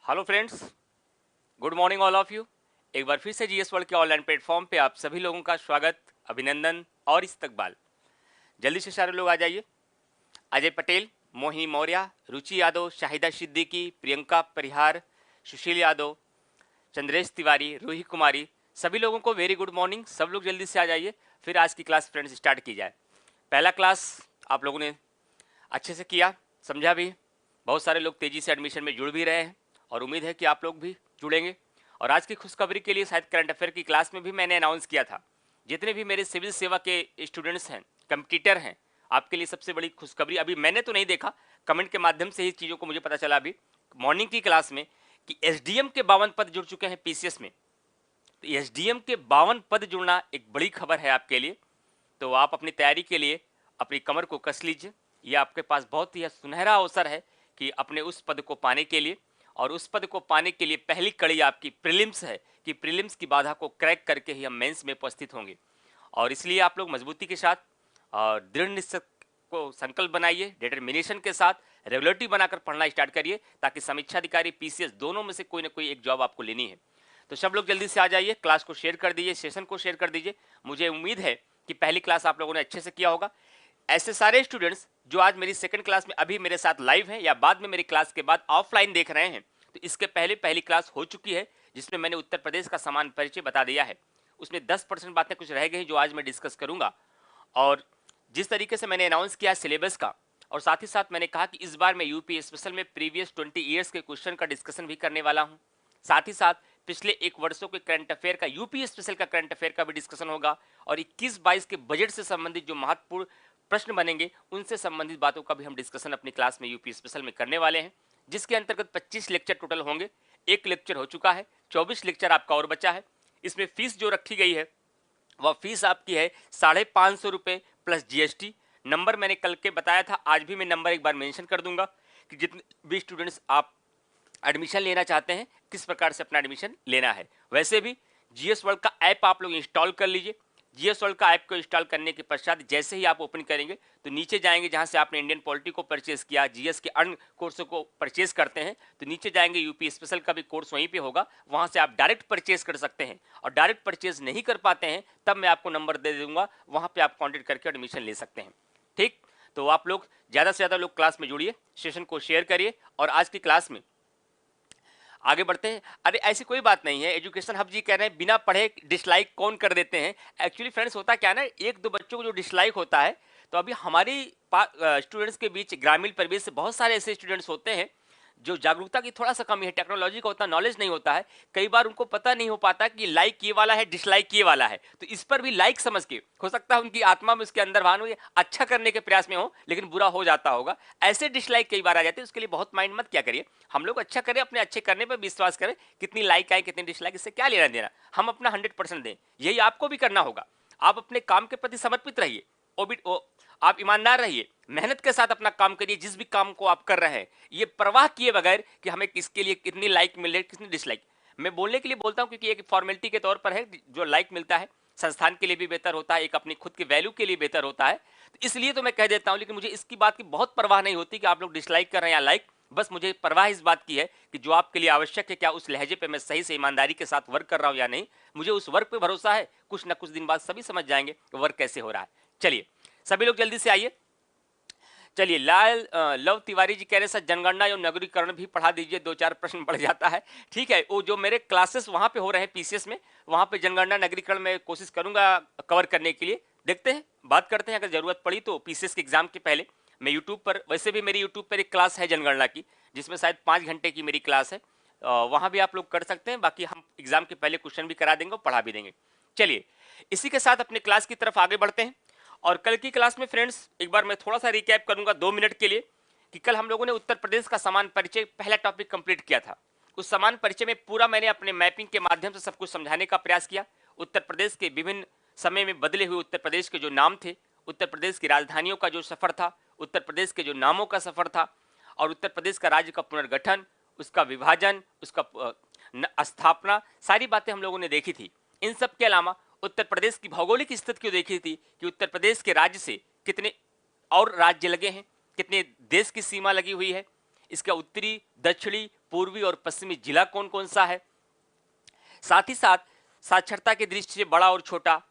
Hello friends, good morning all of you. एक बार फिर से जीएस वर्ल्ड के ऑनलाइन प्लेटफॉर्म पे आप सभी लोगों का स्वागत, अभिनंदन और इस्तकबाल। जल्दी से सारे लोग आ जाइए। अजय पटेल, मोहिनी मौर्य, रुचि यादव, शाहिदा सिद्दीकी, प्रियंका परिहार, सुशील यादव, चंद्रेश तिवारी, रूही कुमारी, सभी लोगों को वेरी गुड मॉर्निंग। सब लोग जल्दी से आ जाइए, फिर आज की क्लास फ्रेंड्स स्टार्ट की जाए। पहला क्लास आप लोगों ने अच्छे से किया, समझा भी। बहुत सारे लोग तेजी से एडमिशन में जुड़ भी रहे हैं और उम्मीद है कि आप लोग भी जुड़ेंगे। और आज की खुशखबरी के लिए शायद करंट अफेयर की क्लास में भी मैंने अनाउंस किया था, जितने भी मेरे सिविल सेवा के स्टूडेंट्स हैं, कंपटीटर हैं, आपके लिए सबसे बड़ी खुशखबरी, अभी मैंने तो नहीं देखा, कमेंट के माध्यम से ही चीज़ों को मुझे पता चला अभी मॉर्निंग की क्लास में कि एसडीएम के 52 पद जुड़ चुके हैं पीसीएस में। तो एसडीएम के 52 पद जुड़ना एक बड़ी खबर है आपके लिए। तो आप अपनी तैयारी के लिए अपनी कमर को कस लीजिए। यह आपके पास बहुत ही सुनहरा अवसर है कि अपने उस पद को पाने के लिए, और उस पद को पाने के लिए पहली कड़ी आपकी प्रीलिम्स है कि प्रीलिम्स की बाधा को क्रैक करके ही हम मेंस में उपस्थित होंगे। और इसलिए आप लोग मजबूती के साथ और दृढ़ निश्चय को संकल्प बनाइए, डिटर्मिनेशन के साथ रेगुलरिटी बनाकर पढ़ना स्टार्ट करिए, ताकि समीक्षा अधिकारी पीसीएस दोनों में से कोई ना कोई एक जॉब आपको लेनी है। तो सब लोग जल्दी से आ जाइए, क्लास को शेयर कर दीजिए, सेशन को शेयर कर दीजिए। मुझे उम्मीद है कि पहली क्लास आप लोगों ने अच्छे से किया होगा। ऐसे सारे स्टूडेंट्स जो आज मेरी सेकंड क्लास में अभी मेरे साथ लाइव हैं या बाद में मेरी क्लास के बाद ऑफलाइन देख रहे हैं, तो इसके पहले पहली क्लास हो चुकी है जिसमें मैंने उत्तर प्रदेश का समान परिचय बता दिया है। उसमें 10% बातें कुछ रह गई जो आज मैं डिस्कस करूंगा। और जिस तरीके से मैंने अनाउंस किया सिलेबस का, और साथ ही साथ मैंने कहा कि इस बार मैं यूपी स्पेशल में प्रीवियस 20 ईयर्स के क्वेश्चन का डिस्कशन भी करने वाला हूं। साथ ही साथ पिछले एक वर्षों के करंट अफेयर का, यूपी स्पेशल का करंट अफेयर का भी डिस्कशन होगा। और 21-22 के बजट से संबंधित जो महत्वपूर्ण प्रश्न बनेंगे उनसे संबंधित बातों का भी हम डिस्कशन अपनी क्लास में यूपी स्पेशल में करने वाले हैं, जिसके अंतर्गत 25 लेक्चर टोटल होंगे। एक लेक्चर हो चुका है, 24 लेक्चर आपका और बचा है। इसमें फीस जो रखी गई है वह फीस आपकी है 550 रुपये प्लस जीएसटी। नंबर मैंने कल के बताया था, आज भी मैं नंबर एक बार मेंशन कर दूंगा कि जितने भी स्टूडेंट्स आप एडमिशन लेना चाहते हैं किस प्रकार से अपना एडमिशन लेना है। वैसे भी जीएस वर्ल्ड का ऐप आप लोग इंस्टॉल कर लीजिए। जीएस वर्ल्ड का ऐप को इंस्टॉल करने के पश्चात जैसे ही आप ओपन करेंगे तो नीचे जाएंगे, जहां से आपने इंडियन पॉलिटी को परचेस किया, जीएस के अन्य कोर्सों को परचेस करते हैं, तो नीचे जाएंगे, यूपी स्पेशल का भी कोर्स वहीं पे होगा, वहां से आप डायरेक्ट परचेस कर सकते हैं। और डायरेक्ट परचेस नहीं कर पाते हैं तब मैं आपको नंबर दे दूंगा, वहां पर आप कॉन्टेक्ट करके एडमिशन ले सकते हैं। ठीक, तो आप लोग ज़्यादा से ज़्यादा लोग क्लास में जुड़िए, सेशन को शेयर करिए। और आज की क्लास में आगे बढ़ते हैं। अरे ऐसी कोई बात नहीं है, एजुकेशन हब जी कह रहे हैं बिना पढ़े डिसलाइक कौन कर देते हैं। एक्चुअली फ्रेंड्स होता क्या है ना, एक दो बच्चों को जो डिसलाइक होता है, तो अभी हमारी स्टूडेंट्स के बीच ग्रामीण परिवेश से बहुत सारे ऐसे स्टूडेंट्स होते हैं जो जागरूकता की थोड़ा सा कमी है, टेक्नोलॉजी का उतना नॉलेज नहीं होता है, कई बार उनको पता नहीं हो पाता कि लाइक ये वाला है, डिसलाइक ये वाला है। तो इस पर भी लाइक समझ के हो सकता है उनकी आत्मा में उसके अंदर भान हो, अच्छा करने के प्रयास में हो लेकिन बुरा हो जाता होगा, ऐसे डिसलाइक कई बार आ जाते हैं। उसके लिए बहुत माइंड मत क्या करिए, हम लोग अच्छा करें, अपने अच्छे करने पर विश्वास करें। कितनी लाइक आए कितनी डिसलाइक, इससे क्या लेना देना, हम अपना 100% दें, यही आपको भी करना होगा। आप अपने काम के प्रति समर्पित रहिए, आप ईमानदार रहिए, मेहनत के साथ अपना काम करिए। जिस भी काम को आप कर रहे हैं ये परवाह किए बगैर कि हमें किसके लिए कितनी लाइक मिल रही है, कितनी डिसलाइक। मैं बोलने के लिए बोलता हूं क्योंकि एक फॉर्मेलिटी के तौर पर है, जो लाइक मिलता है संस्थान के लिए भी बेहतर होता है, एक अपनी खुद की वैल्यू के लिए बेहतर होता है, तो इसलिए तो मैं कह देता हूं। लेकिन मुझे इसकी बात की बहुत परवाह नहीं होती कि आप लोग डिसलाइक कर रहे हैं या लाइक, बस मुझे परवाह इस बात की है कि जो आपके लिए आवश्यक है, क्या उस लहजे पे मैं सही से ईमानदारी के साथ वर्क कर रहा हूं या नहीं। मुझे उस वर्क पे भरोसा है, कुछ ना कुछ दिन बाद सभी समझ जाएंगे कि वर्क कैसे हो रहा है। चलिए सभी लोग जल्दी से आइए। चलिए लव तिवारी जी कह रहे सर जनगणना एवं नगरीकरण भी पढ़ा दीजिए, 2-4 प्रश्न बढ़ जाता है। ठीक है, वो जो मेरे क्लासेस वहां पे हो रहे हैं पीसीएस में, वहां पे जनगणना नगरीकरण में कोशिश करूंगा कवर करने के लिए। देखते हैं, बात करते हैं, अगर जरूरत पड़ी तो पीसीएस के एग्जाम के पहले मैं यूट्यूब पर, वैसे भी मेरी यूट्यूब पर एक क्लास है जनगणना की, जिसमें शायद 5 घंटे की मेरी क्लास है, वहां भी आप लोग कर सकते हैं। बाकी हम एग्जाम के पहले क्वेश्चन भी करा देंगे और पढ़ा भी देंगे। चलिए इसी के साथ अपने क्लास की तरफ आगे बढ़ते हैं। और कल की क्लास में फ्रेंड्स एक बार मैं थोड़ा सा रिकैप करूंगा 2 मिनट के लिए, कि कल हम लोगों ने उत्तर प्रदेश का समान परिचय पहला टॉपिक कंप्लीट किया था। उस समान परिचय में पूरा मैंने अपने मैपिंग के माध्यम से सब कुछ समझाने का प्रयास किया। उत्तर प्रदेश के विभिन्न समय में बदले हुए उत्तर प्रदेश के जो नाम थे, उत्तर प्रदेश की राजधानियों का जो सफर था, उत्तर प्रदेश के जो नामों का सफर था, और उत्तर प्रदेश का राज्य का पुनर्गठन, उसका विभाजन, उसका स्थापना, सारी बातें हम लोगों ने देखी थी। इन सब के अलावा उत्तर प्रदेश की भौगोलिक स्थिति को देखी थी कि उत्तर प्रदेश के राज्य से कितने और राज्य लगे हैं, कितने देश की सीमा लगी हुई है, इसका उत्तरी, दक्षिणी, पूर्वी और पश्चिमी जिला कौन कौन सा है, साथ ही साथ साक्षरता की दृष्टि से बड़ा और छोटा,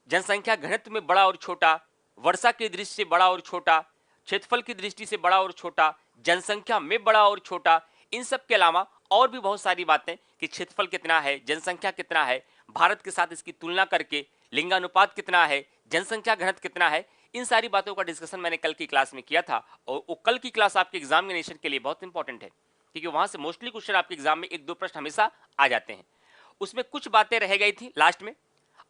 जनसंख्या घनत्व में बड़ा और छोटा, वर्षा की दृष्टि से बड़ा और छोटा, क्षेत्रफल की दृष्टि से बड़ा और छोटा, जनसंख्या में बड़ा और छोटा, इन सब के अलावा और भी बहुत सारी बातें कि क्षेत्रफल कितना है, जनसंख्या कितना है, भारत के साथ इसकी तुलना करके लिंगानुपात कितना है, जनसंख्या घनत्व कितना है, इन सारी बातों का डिस्कशन मैंने कल की क्लास में किया था। और वो कल की क्लास आपके एग्जामिनेशन के लिए बहुत इंपॉर्टेंट है, क्योंकि वहां से मोस्टली क्वेश्चन आपके एग्जाम में एक दो प्रश्न हमेशा आ जाते हैं। उसमें कुछ बातें रह गई थी लास्ट में।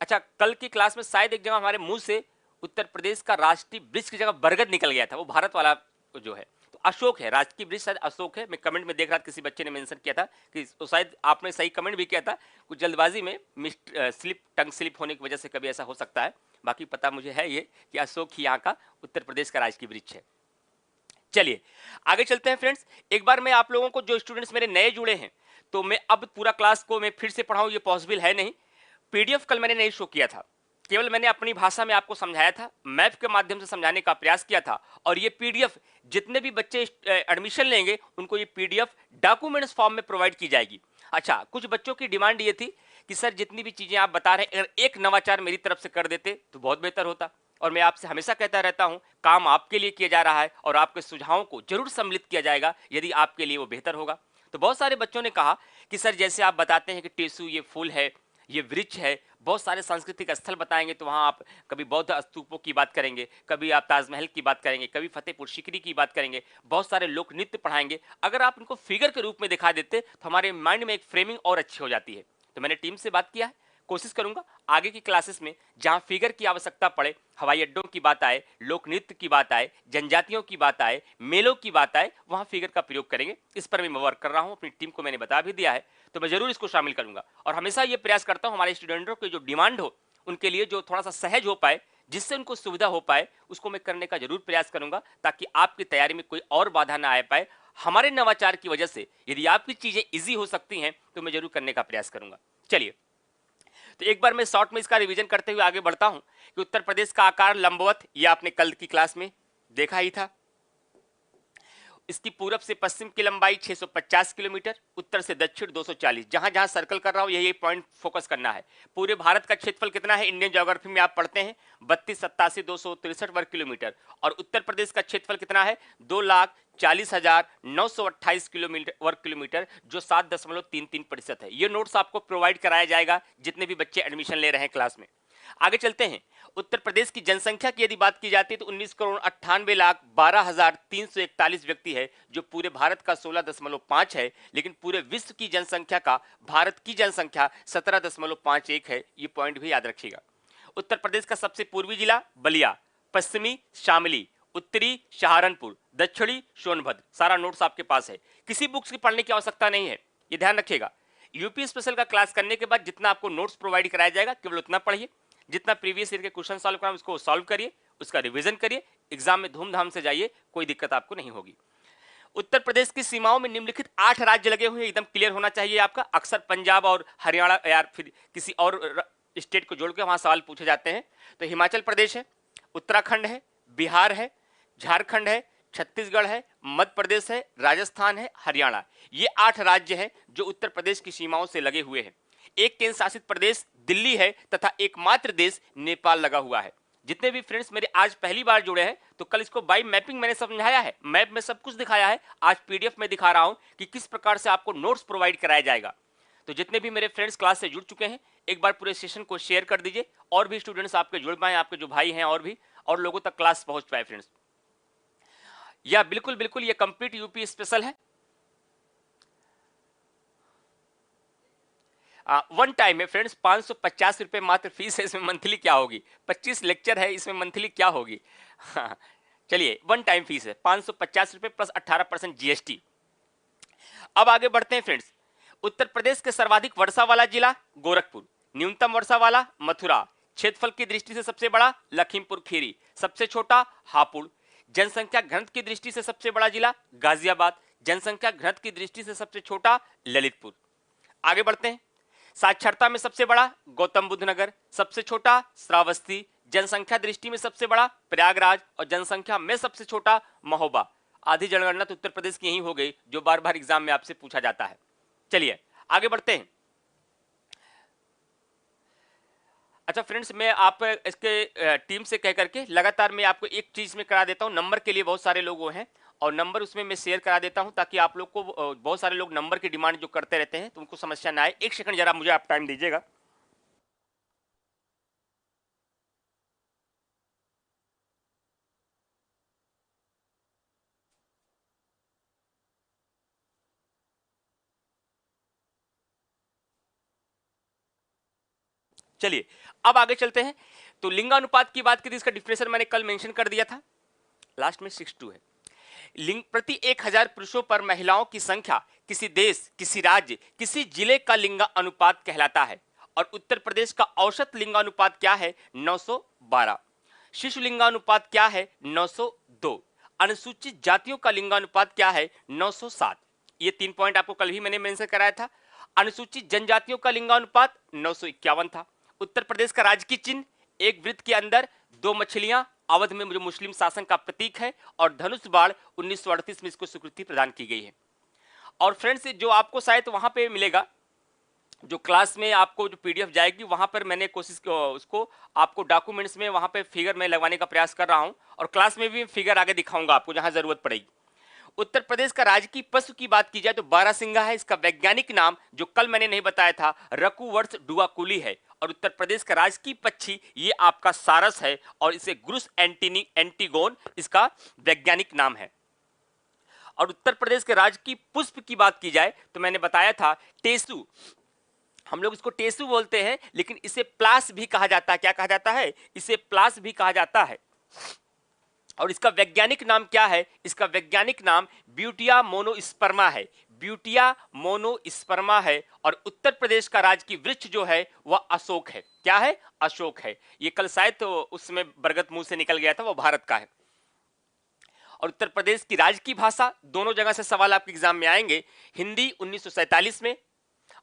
अच्छा, कल की क्लास में शायद एक जगह हमारे मुंह से उत्तर प्रदेश का राष्ट्रीय वृक्ष की जगह बरगद निकल गया था, वो भारत वाला जो है तो अशोक है, राजकीय वृक्ष शायद अशोक है। मैं कमेंट में देख रहा था किसी बच्चे ने मेंशन किया था कि तो शायद आपने सही कमेंट भी किया था, कुछ जल्दबाजी में टंग स्लिप होने की वजह से कभी ऐसा हो सकता है। बाकी पता मुझे है ये कि अशोक ही यहाँ का उत्तर प्रदेश का राजकीय वृक्ष है। चलिए आगे चलते हैं फ्रेंड्स। एक बार मैं आप लोगों को, जो स्टूडेंट्स मेरे नए जुड़े हैं, तो मैं अब पूरा क्लास को मैं फिर से पढ़ाऊं ये पॉसिबल है नहीं। पीडीएफ कल मैंने नहीं शो किया था, केवल मैंने अपनी भाषा में आपको समझाया था, मैप के माध्यम से समझाने का प्रयास किया था। और ये पीडीएफ जितने भी बच्चे एडमिशन लेंगे उनको ये पीडीएफ डॉक्यूमेंट्स फॉर्म में प्रोवाइड की जाएगी। अच्छा, कुछ बच्चों की डिमांड ये थी कि सर जितनी भी चीजें आप बता रहे हैं अगर एक नवाचार मेरी तरफ से कर देते तो बहुत बेहतर होता। और मैं आपसे हमेशा कहता रहता हूं काम आपके लिए किया जा रहा है और आपके सुझावों को जरूर सम्मिलित किया जाएगा यदि आपके लिए वो बेहतर होगा। तो बहुत सारे बच्चों ने कहा कि सर जैसे आप बताते हैं कि टेसू ये फूल है, ये वृक्ष है, बहुत सारे सांस्कृतिक स्थल बताएंगे तो वहाँ आप कभी बौद्ध स्तूपों की बात करेंगे, कभी आप ताजमहल की बात करेंगे, कभी फतेहपुर सीकरी की बात करेंगे, बहुत सारे लोक नृत्य पढ़ाएंगे। अगर आप इनको फिगर के रूप में दिखा देते तो हमारे माइंड में एक फ्रेमिंग और अच्छी हो जाती है। तो मैंने टीम से बात किया है, कोशिश करूंगा आगे की क्लासेस में जहां फिगर की आवश्यकता पड़े, हवाई अड्डों की बात आए, लोक नृत्य की बात आए, जनजातियों की बात आए, मेलों की बात आए, वहां फिगर का प्रयोग करेंगे। इस पर मैं वर्क कर रहा हूं, अपनी टीम को मैंने बता भी दिया है, तो मैं जरूर इसको शामिल करूंगा। और हमेशा ये प्रयास करता हूं हमारे स्टूडेंटों की जो डिमांड हो उनके लिए जो थोड़ा सा सहज हो पाए, जिससे उनको सुविधा हो पाए, उसको मैं करने का जरूर प्रयास करूंगा, ताकि आपकी तैयारी में कोई और बाधा ना आ पाए। हमारे नवाचार की वजह से यदि आपकी चीजें इजी हो सकती हैं तो मैं जरूर करने का प्रयास करूंगा। चलिए, तो एक बार मैं शॉर्ट में इसका रिवीजन करते हुए आगे बढ़ता हूं कि उत्तर प्रदेश का आकार लंबवत, ये आपने कल की क्लास में देखा ही था। इसकी पूरब से पश्चिम की लंबाई 650 किलोमीटर, उत्तर से दक्षिण 240। जहां जहां सर्कल कर रहा हूं यही पॉइंट फोकस करना है। पूरे भारत का क्षेत्रफल कितना है, इंडियन ज्योग्राफी में आप पढ़ते हैं 32,87,263 वर्ग किलोमीटर। और उत्तर प्रदेश का क्षेत्रफल कितना है, 2,40,928 किलोमीटर वर्ग किलोमीटर, जो 7.33% है। ये नोट्स आपको प्रोवाइड कराया जाएगा जितने भी बच्चे एडमिशन ले रहे हैं क्लास में। आगे चलते हैं। उत्तर प्रदेश की जनसंख्या की यदि बात की जाती है तो 19,98,12,341 व्यक्ति है, जो पूरे भारत का 16.5 है। लेकिन पूरे विश्व की जनसंख्या का भारत की जनसंख्या 17.51 है। ये पॉइंट भी याद रखिएगा। उत्तर प्रदेश का सबसे पूर्वी जिला बलिया, पश्चिमी शामली, उत्तरी सहारनपुर, दक्षिणी सोनभद्र। सारा नोट्स आपके पास है, किसी बुक्स की पढ़ने की आवश्यकता नहीं है, ये ध्यान रखिएगा। यूपी स्पेशल का क्लास करने के बाद जितना आपको नोट्स प्रोवाइड कराया जाएगा केवल उतना पढ़िए, जितना प्रीवियस ईयर के क्वेश्चन सॉल्व कराएं उसको सॉल्व करिए, उसका रिवीजन करिए, एग्जाम में धूमधाम से जाइए, कोई दिक्कत आपको नहीं होगी। उत्तर प्रदेश की सीमाओं में निम्नलिखित 8 राज्य लगे हुए हैं, एकदम क्लियर होना चाहिए आपका। अक्सर पंजाब और हरियाणा या फिर किसी और स्टेट को जोड़ के वहां सवाल पूछे जाते हैं। तो हिमाचल प्रदेश है, उत्तराखंड है, बिहार है, झारखंड है, छत्तीसगढ़ है, मध्य प्रदेश है, राजस्थान है, हरियाणा। ये 8 राज्य हैं जो उत्तर प्रदेश की सीमाओं से लगे हुए हैं। एक केंद्र शासित प्रदेश दिल्ली है तथा एकमात्र देश नेपाल लगा हुआ है। जितने भी फ्रेंड्स मेरे आज पहली बार जुड़े हैं तो कल इसको बाय मैपिंग मैंने समझाया है, मैप में सब कुछ दिखाया है। आज पीडीएफ में दिखा रहा हूं कि किस प्रकार से आपको नोट्स प्रोवाइड कराया जाएगा। तो जितने भी मेरे फ्रेंड्स क्लास से जुड़ चुके हैं एक बार पूरे सेशन को शेयर कर दीजिए, और भी स्टूडेंट्स आपके जुड़ पाए, आपके जो भाई हैं और भी और लोगों तक क्लास पहुंच पाए फ्रेंड्स। या बिल्कुल बिल्कुल ये कंप्लीट यूपी स्पेशल है। वन टाइम है फ्रेंड्स, 550 रुपए मात्र फीस है। इसमें मंथली क्या होगी, 25 लेक्चर है, इसमें मंथली क्या होगी। हाँ, चलिए वन टाइम फीस है 550 रुपए प्लस 18% जीएसटी। अब आगे बढ़ते हैं फ्रेंड्स। उत्तर प्रदेश के सर्वाधिक वर्षा वाला जिला गोरखपुर, न्यूनतम वर्षा वाला मथुरा, क्षेत्रफल की दृष्टि से सबसे बड़ा लखीमपुर खीरी, सबसे छोटा हापुड़, जनसंख्या घनत्व की दृष्टि से सबसे बड़ा जिला गाजियाबाद, जनसंख्या घनत्व की दृष्टि से सबसे छोटा ललितपुर। आगे बढ़ते हैं। साक्षरता में सबसे बड़ा गौतम बुद्ध नगर, सबसे छोटा श्रावस्ती, जनसंख्या दृष्टि में सबसे बड़ा प्रयागराज और जनसंख्या में सबसे छोटा महोबा। आधी जनगणना तो उत्तर प्रदेश की यही हो गई जो बार बार एग्जाम में आपसे पूछा जाता है। चलिए आगे बढ़ते हैं। अच्छा फ्रेंड्स, मैं आप इसके टीम से कह करके लगातार मैं आपको एक चीज में करा देता हूं। नंबर के लिए बहुत सारे लोग वो हैं और नंबर उसमें मैं शेयर करा देता हूं ताकि आप लोग को बहुत सारे लोग नंबर की डिमांड जो करते रहते हैं तो उनको समस्या ना आए। एक सेकंड जरा मुझे आप टाइम दीजिएगा। चलिए अब आगे चलते हैं। तो लिंगानुपात की बात की थी, इसका डिफिनेशन मैंने कल मेंशन कर दिया था, लास्ट में 6:2 है। लिंग प्रति 1000 पुरुषों पर महिलाओं की संख्या किसी देश, किसी राज्य, किसी जिले का लिंगानुपात कहलाता है। और उत्तर प्रदेश का औसत लिंगानुपात क्या है? 912। शिशु लिंगानुपात क्या है? 902। अनुसूचित जातियों का लिंगानुपात क्या है? 907। ये 3 पॉइंट आपको कल ही मैंने मेंशन कराया था। अनुसूचित जनजातियों का लिंगानुपात 951 था। उत्तर प्रदेश का राजकीय चिन्ह एक वृत्त के अंदर 2 मछलियां, अवध में जो मुस्लिम शासन का प्रतीक है, और धनुष बाण 1938 में इसको स्वीकृति प्रदान की गई है। और फ्रेंड्स, जो आपको शायद वहां पे मिलेगा, जो क्लास में आपको जो पीडीएफ जाएगी वहां पर मैंने कोशिश उसको आपको डॉक्यूमेंट्स में वहां पे फिगर में लगवाने का प्रयास कर रहा हूं और क्लास में भी फिगर आगे दिखाऊंगा आपको जहां जरूरत पड़ेगी। उत्तर प्रदेश का राजकीय पशु की बात की जाए तो बारहसिंगा है। इसका वैज्ञानिक नाम जो कल मैंने नहीं बताया था, रकुवर्स डुआकुली है। और उत्तर प्रदेश का राजकीय पक्षी ये आपका सारस है और इसे ग्रुस एंटीगोन इसका वैज्ञानिक नाम है। और उत्तर प्रदेश के राजकीय पुष्प की बात की जाए तो मैंने बताया था टेसू। हम लोग इसको टेसू बोलते हैं लेकिन इसे प्लास भी कहा जाता है। क्या कहा जाता है? इसे प्लास भी कहा जाता है। और इसका वैज्ञानिक नाम क्या है? इसका वैज्ञानिक नाम ब्यूटिया मोनोस्पर्मा है। ब्यूटिया मोनोस्पर्मा है। और उत्तर प्रदेश का राजकीय वृक्ष जो है वह अशोक है। क्या है? अशोक है। ये कल शायद तो उसमें बरगद मुंह से निकल गया था, वो भारत का है। और उत्तर प्रदेश की राजकीय भाषा, दोनों जगह से सवाल आपके एग्जाम में आएंगे। हिंदी 1947 में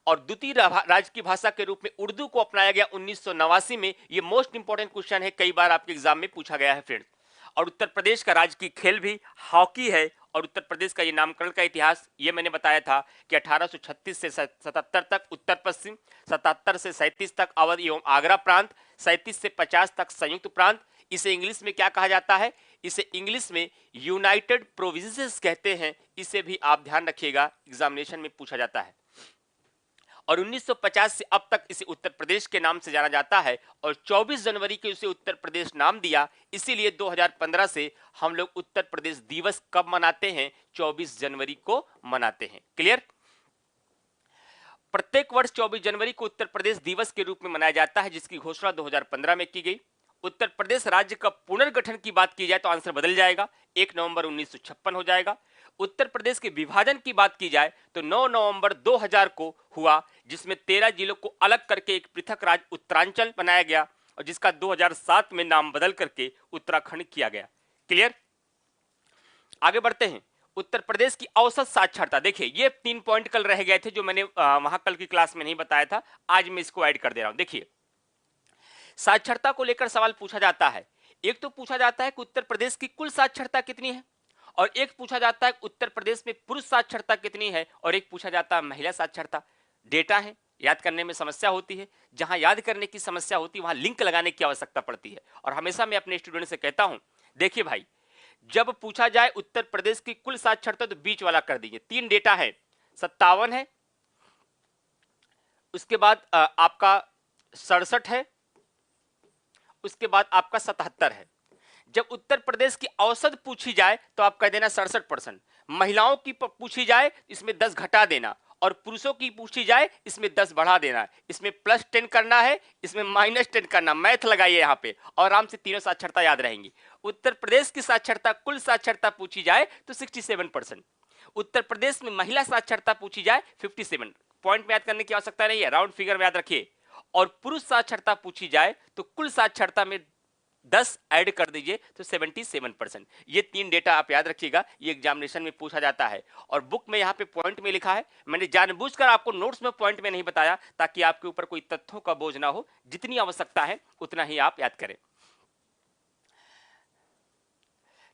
और द्वितीय राजकीय भाषा के रूप में उर्दू को अपनाया गया 1989 में। ये मोस्ट इंपॉर्टेंट क्वेश्चन है, कई बार आपके एग्जाम में पूछा गया है फ्रेंड्स। और उत्तर प्रदेश का राजकीय खेल भी हॉकी है। और उत्तर प्रदेश का ये नामकरण का इतिहास ये मैंने बताया था कि 1836 से 77 तक उत्तर पश्चिम, 77 से 37 तक अवध एवं आगरा प्रांत, 37 से 50 तक संयुक्त प्रांत। इसे इंग्लिश में क्या कहा जाता है? इसे इंग्लिश में यूनाइटेड प्रोविंसेस कहते हैं। इसे भी आप ध्यान रखिएगा, एग्जामिनेशन में पूछा जाता है। और 1950 से अब तक इसे उत्तर प्रदेश के नाम से जाना जाता है। और 24 जनवरी को इसे उत्तर प्रदेश नाम दिया। इसीलिए 2015 से हम लोग उत्तर प्रदेश दिवस कब मनाते हैं? 24 जनवरी को मनाते हैं। क्लियर? प्रत्येक वर्ष 24 जनवरी को उत्तर प्रदेश दिवस के रूप में मनाया जाता है, जिसकी घोषणा 2015 में की गई। उत्तर प्रदेश राज्य का पुनर्गठन की बात की जाए तो आंसर बदल जाएगा, 1 नवंबर 1956 हो जाएगा। उत्तर प्रदेश के विभाजन की बात की जाए तो 9 नवंबर 2000 को हुआ, जिसमें 13 जिलों को अलग करके एक पृथक राज्य उत्तरांचल बनाया गया और जिसका 2007 में नाम बदल करके उत्तराखंड किया गया। क्लियर? आगे बढ़ते हैं। उत्तर प्रदेश की औसत साक्षरता, देखिए ये 3 पॉइंट कल रह गए थे जो मैंने वहां कल की क्लास में नहीं बताया था, आज मैं इसको ऐड कर दे रहा हूं। देखिए साक्षरता को लेकर सवाल पूछा जाता है। एक तो पूछा जाता है कि उत्तर प्रदेश की कुल साक्षरता कितनी है, और एक पूछा जाता है उत्तर प्रदेश में पुरुष साक्षरता कितनी है, और एक पूछा जाता है महिला साक्षरता। डेटा है, याद करने में समस्या होती है। जहां याद करने की समस्या होती है वहां लिंक लगाने की आवश्यकता पड़ती है। और हमेशा मैं अपने स्टूडेंट से कहता हूं, देखिए भाई, जब पूछा जाए उत्तर प्रदेश की कुल साक्षरता तो बीच वाला कर दीजिए। 3 डेटा है, 57 है, उसके बाद आपका 67 है, उसके बाद आपका 77 है। जब उत्तर प्रदेश की औसत पूछी जाए तो आप कह देना 67%। महिलाओं की पूछी जाए इसमें 10 घटा देना, और पुरुषों की पूछी जाए इसमें 10 बढ़ा देना। इसमें +10 करना है, इसमें -10 करना। मैथ लगाइए यहाँ पे और आराम से तीनों साक्षरता याद रहेंगी। उत्तर प्रदेश की साक्षरता, कुल साक्षरता पूछी जाए तो 67%। उत्तर प्रदेश में महिला साक्षरता पूछी जाए 57। पॉइंट में याद करने की आवश्यकता नहीं है, राउंड फिगर में याद रखिए। और पुरुष साक्षरता पूछी जाए तो कुल साक्षरता में 10 ऐड कर दीजिए तो 77%। ये 3 डेटा आप याद रखिएगा, ये एग्जामिनेशन में पूछा जाता है। और बुक में यहाँ पे पॉइंट में लिखा है, मैंने जानबूझकर आपको नोट्स में पॉइंट में नहीं बताया ताकि आपके ऊपर कोई तथ्यों का बोझ ना हो। जितनी आवश्यकता है उतना ही आप याद करें।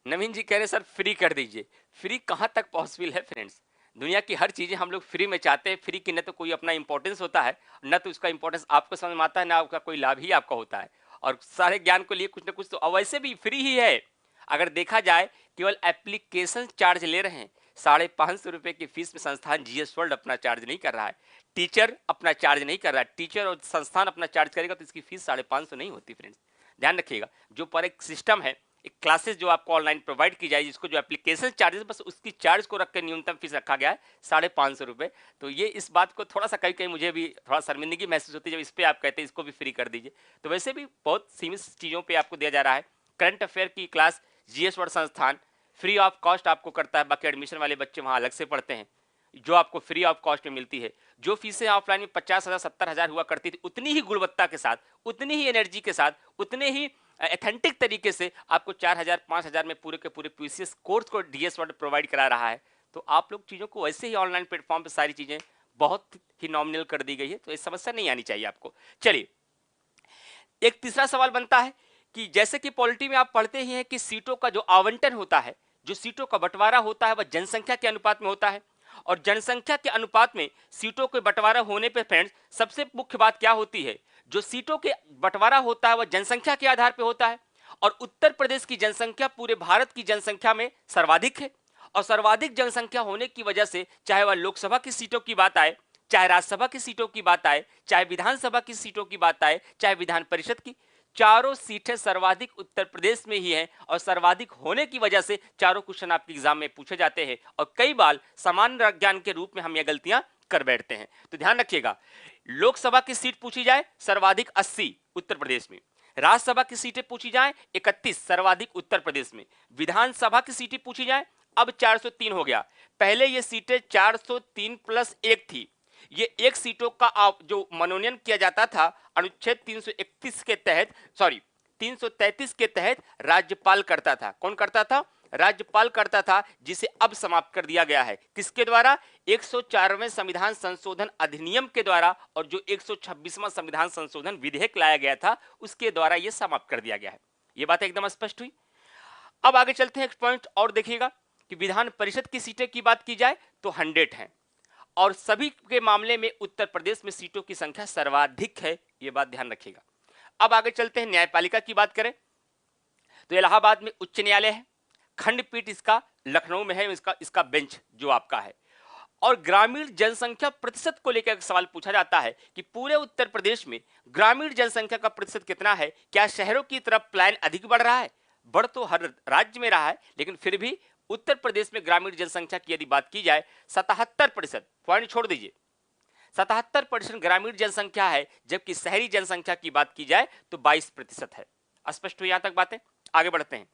नवीन जी कह रहे सर फ्री कर दीजिए। फ्री कहाँ तक पॉसिबल है फ्रेंड्स? दुनिया की हर चीजें हम लोग फ्री में चाहते हैं। फ्री की न तो कोई अपना इंपॉर्टेंस होता है, न तो उसका इंपॉर्टेंस आपको समझ में आता है, ना उसका कोई लाभ ही आपका होता है। और सारे ज्ञान को लिए कुछ ना कुछ तो वैसे भी फ्री ही है। अगर देखा जाए केवल एप्लीकेशन चार्ज ले रहे हैं। 550 रुपए की फीस में संस्थान जीएस वर्ल्ड अपना चार्ज नहीं कर रहा है, टीचर अपना चार्ज नहीं कर रहा है। टीचर और संस्थान अपना चार्ज करेगा तो इसकी फीस 550 नहीं होती फ्रेंड्स, ध्यान रखिएगा। जो पर एक सिस्टम है, एक क्लासेस जो आपको ऑनलाइन प्रोवाइड की जाए, जिसको जो एप्लीकेशन चार्जेस बस उसकी चार्ज को रख के न्यूनतम फीस रखा गया है 550 रुपए। तो ये इस बात को थोड़ा सा कहीं कहीं मुझे भी थोड़ा शर्मिंदगी महसूस होती है जब इस पे आप कहते हैं इसको भी फ्री कर दीजिए। तो वैसे भी बहुत सीमित चीज़ों पे आपको दिया जा रहा है। करंट अफेयर की क्लास जीएस वर्ल्ड संस्थान फ्री ऑफ कॉस्ट आपको करता है। बाकी एडमिशन वाले बच्चे वहाँ अलग से पढ़ते हैं, जो आपको फ्री ऑफ कॉस्ट में मिलती है। जो फीसें ऑफलाइन में 50,000 70,000 हुआ करती थी, उतनी ही गुणवत्ता के साथ, उतनी ही एनर्जी के साथ, उतने ही एथेंटिक तरीके से आपको 4,000 5,000 में पूरे के पूरे पीसीएस कोर्स को डीएस वर्ल्ड प्रोवाइड करा रहा है। तो आप लोग चीज़ों को वैसे ही ऑनलाइन प्लेटफॉर्म पे सारी चीज़ें बहुत ही नॉमिनल कर दी गई है, तो ये समस्या नहीं आनी चाहिए आपको। चलिए, एक तीसरा सवाल बनता है कि जैसे कि पॉलिटी में आप पढ़ते ही हैं कि सीटों का जो आवंटन होता है, जो सीटों का बंटवारा होता है, वह जनसंख्या के अनुपात में होता है। और जनसंख्या के अनुपात में सीटों के बंटवारा होने पे फ्रेंड्स सबसे मुख्य बात क्या होती है? जो सीटों के बंटवारा होता है वह जनसंख्या के आधार पर होता है। और उत्तर प्रदेश की जनसंख्या पूरे भारत की जनसंख्या में सर्वाधिक है। और सर्वाधिक जनसंख्या होने की वजह से चाहे वह लोकसभा की सीटों की बात आए, चाहे राज्यसभा की सीटों की बात आए, चाहे विधानसभा की सीटों की बात आए, चाहे विधान परिषद की, चारों सीटें सर्वाधिक उत्तर प्रदेश में ही हैं। और सर्वाधिक होने की वजह से चारों क्वेश्चन आपके एग्जाम में पूछे जाते हैं और कई बार सामान्य ज्ञान के रूप में हम ये गलतियां कर बैठते हैं। तो ध्यान रखिएगा, लोकसभा की सीट पूछी जाए सर्वाधिक 80 उत्तर प्रदेश में, राज्यसभा की सीटें पूछी जाए 31 सर्वाधिक उत्तर प्रदेश में, विधानसभा की सीटें पूछी जाए अब 403 हो गया। पहले ये सीटें 403 प्लस 1 थी। ये एक सीटों का जो मनोनयन किया जाता था अनुच्छेद 331 के तहत, 333 के तहत राज्यपाल करता था। कौन करता था? राज्यपाल करता था, जिसे अब समाप्त कर दिया गया है। किसके द्वारा? 104वें संविधान संशोधन अधिनियम के द्वारा। और जो 126वां संविधान संशोधन विधेयक लाया गया था उसके द्वारा यह समाप्त कर दिया गया है। यह बात एकदम स्पष्ट हुई। अब आगे चलते हैं, एक पॉइंट और देखिएगा कि विधान परिषद की सीटें की बात की जाए तो 100 हैं और सभी के मामले में उत्तर प्रदेश में सीटों की संख्या सर्वाधिक है। यह बात ध्यान रखिएगा। अब आगे चलते हैं, न्यायपालिका की बात करें तो इलाहाबाद में उच्च न्यायालय है, खंडपीठ इसका लखनऊ में है, इसका बेंच जो आपका है। और ग्रामीण जनसंख्या प्रतिशत को लेकर सवाल पूछा जाता है कि पूरे उत्तर प्रदेश में ग्रामीण जनसंख्या का प्रतिशत कितना है? क्या शहरों की तरफ प्लान अधिक बढ़ रहा है? बढ़ तो हर राज्य में रहा है, लेकिन फिर भी उत्तर प्रदेश में ग्रामीण जनसंख्या की यदि बात की जाए 77%, पॉइंट छोड़ दीजिए, 77% ग्रामीण जनसंख्या है, जबकि शहरी जनसंख्या की बात की जाए तो 22% है। स्पष्ट हुई यहां तक बातें? आगे बढ़ते हैं।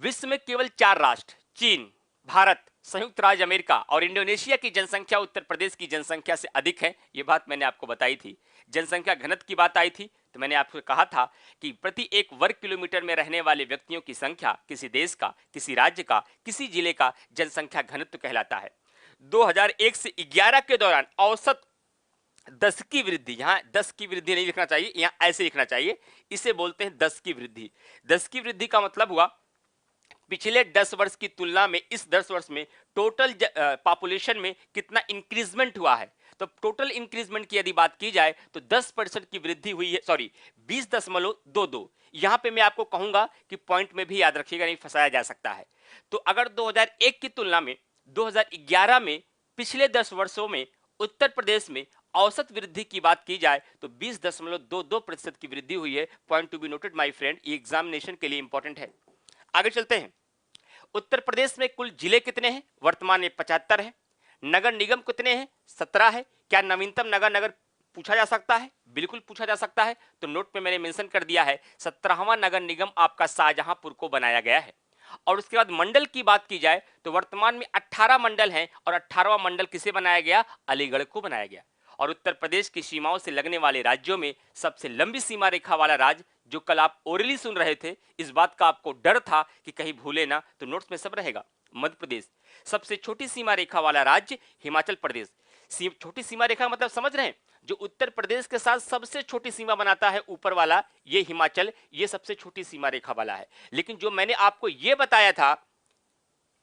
विश्व में केवल 4 राष्ट्र, चीन, भारत, संयुक्त राज्य अमेरिका और इंडोनेशिया की जनसंख्या उत्तर प्रदेश की जनसंख्या से अधिक है। यह बात मैंने आपको बताई थी। जनसंख्या घनत्व की बात आई थी तो मैंने आपको कहा था कि प्रति 1 वर्ग किलोमीटर में रहने वाले व्यक्तियों की संख्या किसी देश का, किसी राज्य का, किसी जिले का जनसंख्या घनत्व कहलाता है। 2001 से 11 के दौरान औसत 10 की वृद्धि, यहां 10 की वृद्धि नहीं लिखना चाहिए, यहां ऐसे लिखना चाहिए, इसे बोलते हैं 10 की वृद्धि। 10 की वृद्धि का मतलब हुआ पिछले 10 वर्ष की तुलना में इस 10 वर्ष में टोटल पॉपुलेशन में कितना इंक्रीजमेंट हुआ है। तो टोटल इंक्रीजमेंट की यदि बात की जाए तो 10% की वृद्धि हुई है, 20.22। यहां पे मैं आपको कहूंगा कि पॉइंट में भी याद रखिएगा, नहीं फंसाया जा सकता है। तो अगर 2001 की तुलना में 2011 में पिछले 10 वर्षों में उत्तर प्रदेश में औसत वृद्धि की बात की जाए तो 20.22% की वृद्धि हुई है। Point to be noted my friend, ये एग्जामिनेशन के लिए इंपॉर्टेंट है। आगे चलते हैं। उत्तर प्रदेश में कुल जिले कितने हैं? वर्तमान में 75 है। नगर निगम कितने हैं? 17 है। क्या नवीनतम नगर पूछा जा सकता है? बिल्कुल पूछा जा सकता है। तो नोट में मैंने मेंशन कर दिया है, 17वां नगर निगम आपका शाहजहांपुर को बनाया गया है। और उसके बाद मंडल की बात की जाए तो वर्तमान में 18 मंडल हैं और 18वां मंडल किसे बनाया गया? अलीगढ़ को बनाया गया। और उत्तर प्रदेश की सीमाओं से लगने वाले राज्यों में सबसे लंबी सीमा रेखा वाला राज्य, जो कल आप ओरली सुन रहे थे, इस बात का आपको डर था कि कहीं भूले ना, तो नोट्स में सब रहेगा, मध्य प्रदेश। सबसे छोटी सीमा रेखा वाला राज्य हिमाचल प्रदेश। छोटी सीमा रेखा मतलब समझ रहे हैं, जो उत्तर प्रदेश के साथ सबसे छोटी सीमा बनाता है ऊपर वाला, ये हिमाचल, ये सबसे छोटी सीमा रेखा वाला है। लेकिन जो मैंने आपको ये बताया था,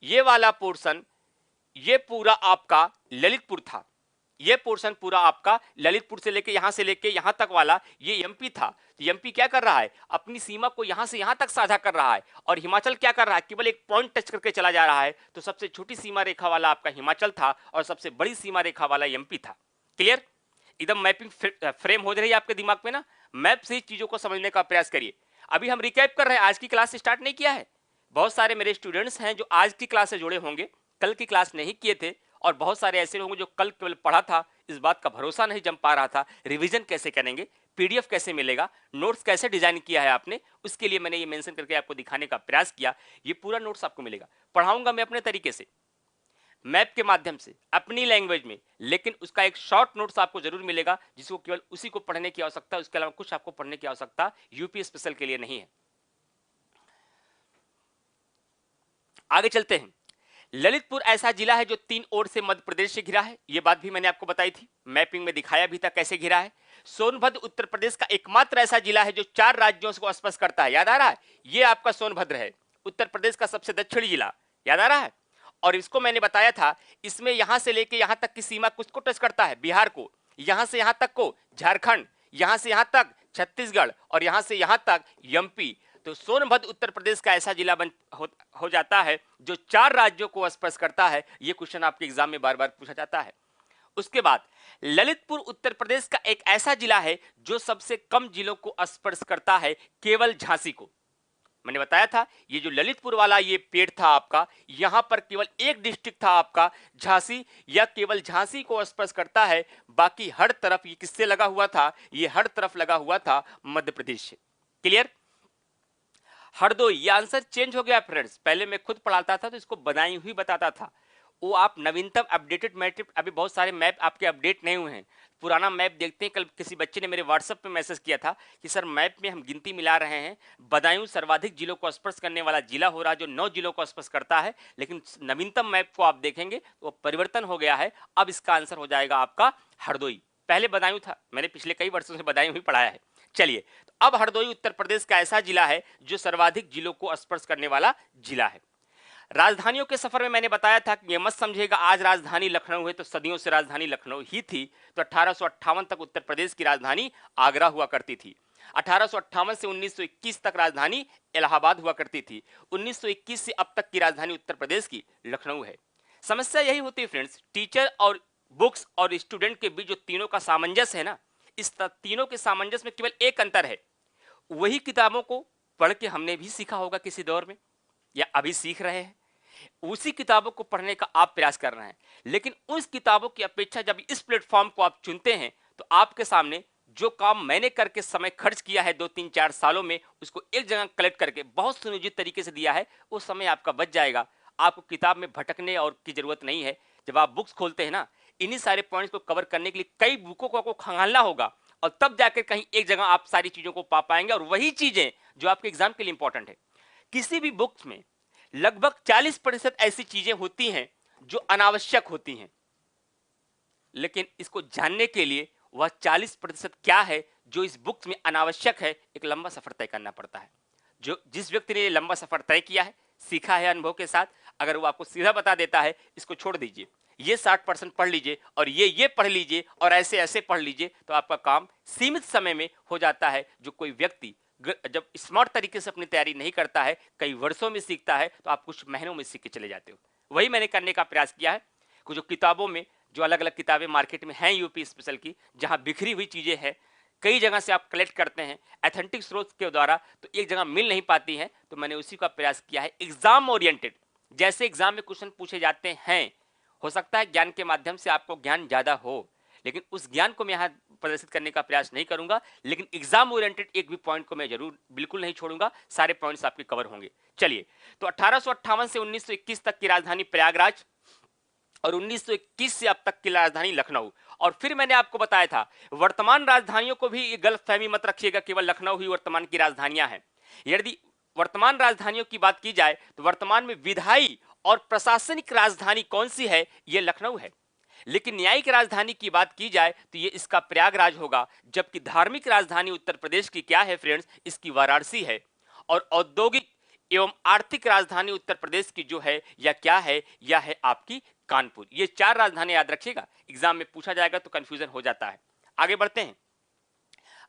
ये वाला पोर्शन, ये पूरा आपका ललितपुर था, ये पोर्शन पूरा आपका ललितपुर से लेके यहां तक वाला ये एमपी था। तो एमपी क्या कर रहा है, अपनी सीमा को यहां से यहां तक साझा कर रहा है, और हिमाचल क्या कर रहा है, केवल एक पॉइंट टच करके चला जा रहा है। तो सबसे छोटी सीमा रेखा वाला आपका हिमाचल था और सबसे बड़ी सीमा रेखा वाला एमपी था। क्लियर, एकदम मैपिंग फ्रेम हो रही है आपके दिमाग में ना। मैप से ही चीजों को समझने का प्रयास करिए। अभी हम रिकैप कर रहे हैं, आज की क्लास स्टार्ट नहीं किया है। बहुत सारे मेरे स्टूडेंट्स हैं जो आज की क्लास से जुड़े होंगे, कल की क्लास नहीं किए थे, और बहुत सारे ऐसे होंगे जो कल केवल पढ़ा था, इस बात का भरोसा नहीं जम पा रहा था रिवीजन कैसे करेंगे, पीडीएफ कैसे मिलेगा, नोट्स कैसे डिजाइन किया है आपने, उसके लिए मैंने ये मेंशन करके आपको दिखाने का प्रयास किया। ये पूरा नोट्स आपको मिलेगा, पढ़ाऊंगा मैं अपने तरीके से, मैप के माध्यम से, अपनी लैंग्वेज में, लेकिन उसका एक शॉर्ट नोट्स आपको जरूर मिलेगा, जिसको केवल उसी को पढ़ने की आवश्यकता है, उसके अलावा कुछ आपको पढ़ने की आवश्यकता यूपी स्पेशल के लिए नहीं है। आगे चलते हैं। ललितपुर ऐसा जिला है जो 3 ओर से मध्य प्रदेश से घिरा है, यह बात भी मैंने आपको बताई थी, मैपिंग में दिखाया भी था कैसे घिरा है। सोनभद्र उत्तर प्रदेश का एकमात्र ऐसा जिला है जो 4 राज्यों को स्पर्श करता है, याद आ रहा है, यह आपका सोनभद्र है, उत्तर प्रदेश का सबसे दक्षिणी जिला, याद आ रहा है। और इसको मैंने बताया था, इसमें यहां से लेके यहां तक की सीमा किसको टच करता है, बिहार को, यहां से यहां तक को झारखंड, यहां से यहां तक छत्तीसगढ़, और यहां से यहां तक एमपी। तो सोनभद्र उत्तर प्रदेश का ऐसा जिला हो जाता है जो 4 राज्यों को स्पर्श करता है। यह क्वेश्चन आपके एग्जाम में बार बार पूछा जाता है। उसके बाद ललितपुर उत्तर प्रदेश का एक ऐसा जिला है जो सबसे कम जिलों को स्पर्श करता है, केवल झांसी को। मैंने बताया था, ये जो ललितपुर वाला ये पेड़ था आपका, यहां पर केवल एक डिस्ट्रिक्ट था आपका झांसी, या केवल झांसी को स्पर्श करता है, बाकी हर तरफ ये किससे लगा हुआ था, ये हर तरफ लगा हुआ था मध्य प्रदेश से। क्लियर। हरदोई, ये आंसर चेंज हो गया फ्रेंड्स, पहले मैं खुद पढ़ाता था तो इसको बनाई हुई बताता था, वो आप नवीनतम अपडेटेड मैप, अभी बहुत सारे मैप आपके अपडेट नहीं हुए हैं, पुराना मैप देखते हैं। कल किसी बच्चे ने मेरे व्हाट्सएप पे मैसेज किया था कि सर मैप में हम गिनती मिला रहे हैं, बदायूं सर्वाधिक जिलों को स्पर्श करने वाला जिला हो रहा है जो 9 जिलों को स्पर्श करता है, लेकिन नवीनतम मैप को आप देखेंगे तो वो परिवर्तन हो गया है। अब इसका आंसर हो जाएगा आपका हरदोई, पहले बदायूं था, मैंने पिछले कई वर्षों से बदायूं ही पढ़ाया है। चलिए, तो अब हरदोई उत्तर प्रदेश का ऐसा जिला है जो सर्वाधिक जिलों को स्पर्श करने वाला जिला है। राजधानियों के सफर में मैंने बताया था कि ये मत समझिएगा आज राजधानी लखनऊ है तो सदियों से राजधानी लखनऊ ही थी। तो 1858 तक उत्तर प्रदेश की राजधानी आगरा हुआ करती थी। 1858 से 1921 तक राजधानी इलाहाबाद हुआ करती थी। 1921 से अब तक की राजधानी उत्तर प्रदेश की लखनऊ है। समस्या यही होती है फ्रेंड्स, टीचर और बुक्स और स्टूडेंट के बीच जो तीनों का सामंजस्य है ना, इस तीनों के सामंजस्य में केवल एक अंतर है, वही किताबों को पढ़ के हमने भी सीखा होगा किसी दौर में, या अभी सीख रहे हैं, उसी किताबों को पढ़ने का आप प्रयास कर रहे हैं। लेकिन उस किताबों की अपेक्षा जब इस प्लेटफॉर्म को आप चुनते हैं तो आपके सामने जो काम मैंने करके समय खर्च किया है 2-3-4 सालों में, उसको एक जगह कलेक्ट करके बहुत सुनियोजित तरीके से दिया है, वो समय आपका बच जाएगा। आपको किताब में भटकने और की जरूरत नहीं है। जब आप बुक्स खोलते हैं ना, इन्हीं सारे पॉइंट्स को कवर करने के लिए कई बुकों को आपको खंगालना होगा, और तब जाकर कहीं एक जगह आप सारी चीजों को पा पाएंगे, और वही चीजें जो आपके एग्जाम के लिए इंपॉर्टेंट है। किसी भी बुक्स में लगभग 40% ऐसी चीजें होती हैं जो अनावश्यक होती हैं, लेकिन इसको जानने के लिए वह 40% क्या है जो इस बुक्स में अनावश्यक है, एक लंबा सफर तय करना पड़ता है। जो जिस व्यक्ति ने लंबा सफर तय किया है, सीखा है अनुभव के साथ, अगर वो आपको सीधा बता देता है इसको छोड़ दीजिए, ये 60% पढ़ लीजिए और ये पढ़ लीजिए और ऐसे ऐसे पढ़ लीजिए, तो आपका काम सीमित समय में हो जाता है। जो कोई व्यक्ति जब स्मार्ट तरीके से अपनी तैयारी नहीं करता है, कई वर्षों में सीखता है, तो आप कुछ महीनों में सीख के चले जाते हो। वही मैंने करने का प्रयास किया है। कुछ जो किताबों में जो अलग अलग किताबें मार्केट में हैं यूपी स्पेशल की, जहां बिखरी हुई चीजें हैं, कई जगह से आप कलेक्ट करते हैं एथेंटिक स्रोत के द्वारा, तो एक जगह मिल नहीं पाती हैं, तो मैंने उसी का प्रयास किया है। एग्जाम ओरिएंटेड, जैसे एग्जाम में क्वेश्चन पूछे जाते हैं, हो सकता है ज्ञान के माध्यम से आपको ज्ञान ज्यादा हो, लेकिन उस ज्ञान को मैं यहाँ प्रदर्शित करने का प्रयास नहीं करूंगा, लेकिन एग्जाम ओरिएंटेड एक भी पॉइंट को मैं जरूर बिल्कुल नहीं छोड़ूंगा, सारे पॉइंट्स आपके कवर होंगे। चलिए, तो 1858 से 1921 तक की राजधानी प्रयागराज, और 1921 से अब तक की राजधानी लखनऊ। और फिर मैंने आपको बताया था, वर्तमान राजधानियों को भी गलतफहमी मत रखिएगा, केवल लखनऊ ही वर्तमान की राजधानियां हैं। यदि वर्तमान राजधानियों की बात की जाए तो वर्तमान में विधायी और प्रशासनिक राजधानी कौन सी है, यह लखनऊ है। लेकिन न्यायिक राजधानी की बात की जाए तो ये इसका प्रयागराज होगा, जबकि धार्मिक राजधानी उत्तर प्रदेश की क्या है फ्रेंड्स, इसकी वाराणसी है। और औद्योगिक एवं आर्थिक राजधानी उत्तर प्रदेश की जो है या क्या है, या है आपकी कानपुर। ये 4 राजधानी याद रखिएगा, एग्जाम में पूछा जाएगा तो कंफ्यूजन हो जाता है। आगे बढ़ते हैं।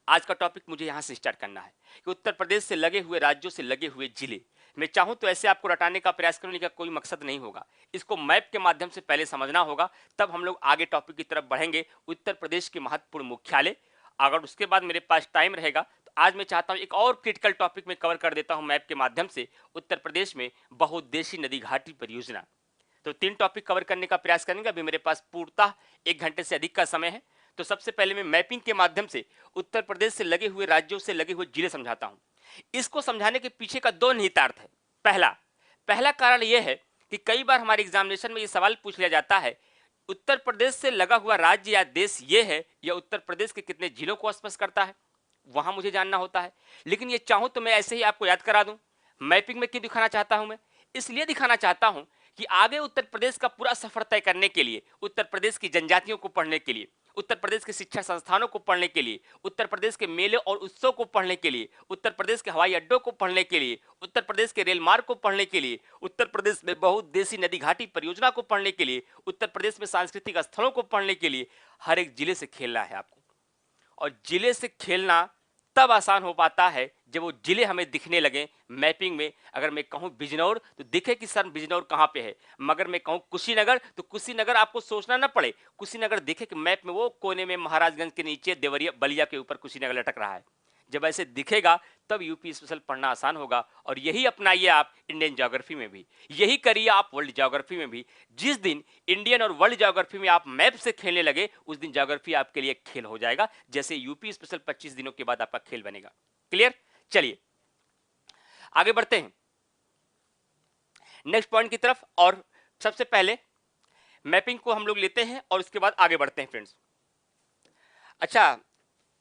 आज का टॉपिक मुझे यहां से स्टार्ट करना है कि उत्तर प्रदेश से लगे हुए राज्यों से लगे हुए जिले। मैं चाहूं तो ऐसे आपको रटाने का प्रयास करने का कोई मकसद नहीं होगा, इसको मैप के माध्यम से पहले समझना होगा, तब हम लोग आगे टॉपिक की तरफ बढ़ेंगे। उत्तर प्रदेश के महत्वपूर्ण मुख्यालय, अगर उसके बाद मेरे पास टाइम रहेगा तो आज मैं चाहता हूं एक और क्रिटिकल टॉपिक में कवर कर देता हूं मैप के माध्यम से, उत्तर प्रदेश में बहुउद्देशीय नदी घाटी परियोजना। तो 3 टॉपिक कवर करने का प्रयास करेंगे। अभी मेरे पास पूर्णतः 1 घंटे से अधिक का समय है। तो सबसे पहले मैं मैपिंग के माध्यम से उत्तर प्रदेश से लगे हुए राज्यों से लगे हुए जिले समझाता हूं। इसको समझाने के पीछे का 2 निहितार्थ है। पहला कारण यह है कि कई बार हमारे एग्जामिनेशन में यह सवाल पूछ लिया जाता है, उत्तर प्रदेश से लगा हुआ राज्य या देश यह है, या उत्तर प्रदेश के कितने जिलों को स्पष्ट करता है, वहां मुझे जानना होता है। लेकिन ये चाहूं तो मैं ऐसे ही आपको याद करा दूं। मैपिंग में क्यों दिखाना चाहता हूं मैं, इसलिए दिखाना चाहता हूं कि आगे उत्तर प्रदेश का पूरा सफर तय करने के लिए, उत्तर प्रदेश की जनजातियों को पढ़ने के लिए, उत्तर प्रदेश के शिक्षा संस्थानों को पढ़ने के लिए, उत्तर प्रदेश के मेले और उत्सव को पढ़ने के लिए, उत्तर प्रदेश के हवाई अड्डों को पढ़ने के लिए, उत्तर प्रदेश के रेल मार्ग को पढ़ने के लिए, उत्तर प्रदेश में बहुउद्देशीय नदी घाटी परियोजना को पढ़ने के लिए, उत्तर प्रदेश में सांस्कृतिक स्थलों को पढ़ने के लिए हर एक जिले से खेलना है आपको। और जिले से खेलना तब आसान हो पाता है जब वो जिले हमें दिखने लगे मैपिंग में। अगर मैं कहूं बिजनौर तो दिखे कि सर बिजनौर कहां पे है, मगर मैं कहूं कुशीनगर तो कुशीनगर आपको सोचना ना पड़े, कुशीनगर दिखे कि मैप में वो कोने में महाराजगंज के नीचे देवरिया बलिया के ऊपर कुशीनगर लटक रहा है। जब ऐसे दिखेगा तब यूपी स्पेशल पढ़ना आसान होगा। और यही अपनाइए आप इंडियन ज्योग्राफी में भी, यही करिए आप वर्ल्ड ज्योग्राफी में भी। जिस दिन इंडियन और वर्ल्ड ज्योग्राफी में आप मैप से खेलने लगे, उस दिन ज्योग्राफी आपके लिए खेल हो जाएगा, जैसे यूपी स्पेशल 25 दिनों के बाद आपका खेल बनेगा। क्लियर? चलिए आगे बढ़ते हैं नेक्स्ट पॉइंट की तरफ। और सबसे पहले मैपिंग को हम लोग लेते हैं और उसके बाद आगे बढ़ते हैं फ्रेंड्स। अच्छा,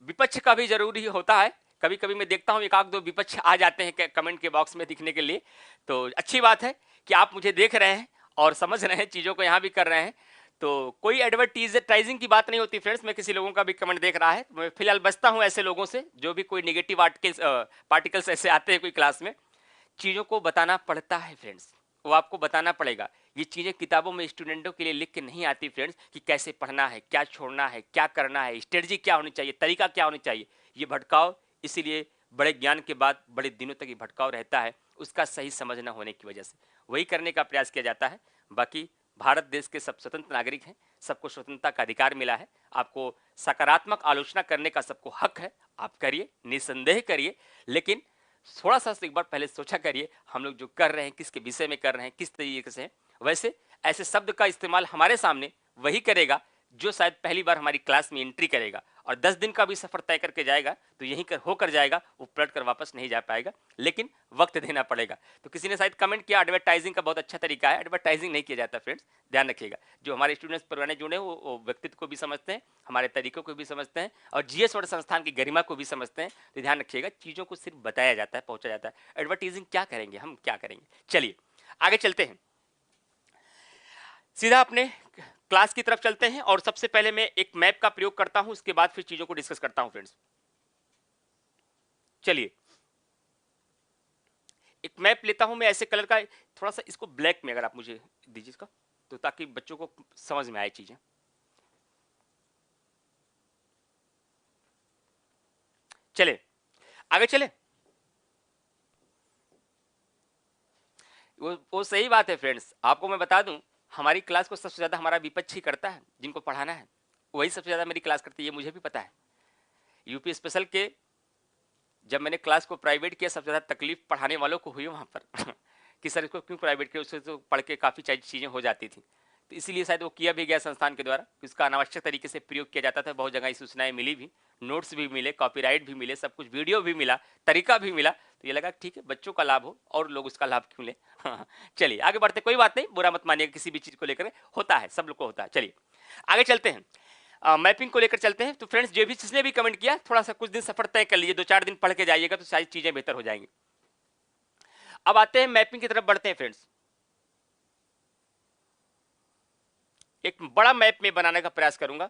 विपक्ष का भी जरूरी होता है। कभी कभी मैं देखता हूं एक आध दो विपक्ष आ जाते हैं कमेंट के बॉक्स में दिखने के लिए, तो अच्छी बात है कि आप मुझे देख रहे हैं और समझ रहे हैं, चीजों को यहां भी कर रहे हैं। तो कोई एडवर्टाइजिंग की बात नहीं होती फ्रेंड्स। मैं किसी लोगों का भी कमेंट देख रहा है, मैं फिलहाल बचता हूं ऐसे लोगों से जो भी कोई नेगेटिव पार्टिकल्स ऐसे आते हैं कोई क्लास में। चीज़ों को बताना पड़ता है फ्रेंड्स, वो आपको बताना पड़ेगा। ये चीज़ें किताबों में स्टूडेंटों के लिए लिख के नहीं आती फ्रेंड्स, कि कैसे पढ़ना है, क्या छोड़ना है, क्या करना है, स्ट्रेटजी क्या होनी चाहिए, तरीका क्या होनी चाहिए। ये भटकाव इसीलिए बड़े ज्ञान के बाद बड़े दिनों तक ये भटकाव रहता है, उसका सही समझ न होने की वजह से। वही करने का प्रयास किया जाता है। बाकी भारत देश के सब स्वतंत्र नागरिक हैं, सबको स्वतंत्रता का अधिकार मिला है। आपको सकारात्मक आलोचना करने का सबको हक है, आप करिए, निसंदेह करिए। लेकिन थोड़ा सा एक बार पहले सोचा करिए, हम लोग जो कर रहे हैं किसके विषय में कर रहे हैं, किस तरीके से है। वैसे ऐसे शब्द का इस्तेमाल हमारे सामने वही करेगा जो शायद पहली बार हमारी क्लास में एंट्री करेगा, और 10 दिन का भी सफर तय करके जाएगा तो यहीं होकर जाएगा, वो पलट कर वापस नहीं जा पाएगा, लेकिन वक्त देना पड़ेगा। तो किसी ने शायद कमेंट किया एडवर्टाइजिंग का बहुत अच्छा तरीका है। एडवर्टाइजिंग नहीं किया जाता फ्रेंड्स, ध्यान रखिएगा। जो हमारे स्टूडेंट्स पुराने जुड़े हैं वो व्यक्तित्व को भी समझते हैं, हमारे तरीकों को भी समझते हैं, और जीएस वर्ल्ड संस्थान की गरिमा को भी समझते हैं। तो ध्यान रखिएगा, चीज़ों को सिर्फ बताया जाता है, पहुंचा जाता है। एडवर्टाइजिंग क्या करेंगे हम, क्या करेंगे। चलिए आगे चलते हैं, सीधा अपने क्लास की तरफ चलते हैं। और सबसे पहले मैं एक मैप का प्रयोग करता हूं, उसके बाद फिर चीजों को डिस्कस करता हूं फ्रेंड्स। चलिए एक मैप लेता हूं मैं ऐसे कलर का, थोड़ा सा इसको ब्लैक में अगर आप मुझे दीजिए इसका, तो ताकि बच्चों को समझ में आए चीजें। चले आगे चले। वो सही बात है फ्रेंड्स, आपको मैं बता दूं, हमारी क्लास को सबसे ज्यादा हमारा विपक्ष ही करता है, जिनको पढ़ाना है वही सबसे ज्यादा मेरी क्लास करती है, मुझे भी पता है। यूपी स्पेशल के जब मैंने क्लास को प्राइवेट किया, सबसे ज़्यादा तकलीफ पढ़ाने वालों को हुई वहाँ पर कि सर इसको क्यों प्राइवेट किया, उससे तो पढ़ के काफ़ी चीज़ें हो जाती थी। तो इसीलिए शायद वो किया भी गया संस्थान के द्वारा, इसका अनावश्यक तरीके से प्रयोग किया जाता था। बहुत जगह सूचनाएं मिली भी, नोट्स भी मिले, कॉपीराइट भी मिले, सब कुछ वीडियो भी मिला, तरीका भी मिला। तो ये लगा ठीक है, बच्चों का लाभ हो और लोग उसका लाभ क्यों ले। चलिए आगे बढ़ते, कोई बात नहीं, बुरा मत मानिएगा, किसी भी चीज़ को लेकर होता है, सब लोग को होता है। चलिए आगे चलते हैं, मैपिंग को लेकर चलते हैं। तो फ्रेंड्स जो भी जिसने भी कमेंट किया, थोड़ा सा कुछ दिन सफर तय कर लीजिए, 2-4 दिन पढ़ के जाइएगा तो सारी चीजें बेहतर हो जाएंगी। अब आते हैं मैपिंग की तरफ बढ़ते हैं फ्रेंड्स। एक बड़ा मैप में बनाने का प्रयास करूंगा,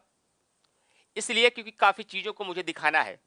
इसलिए क्योंकि काफ़ी चीज़ों को मुझे दिखाना है।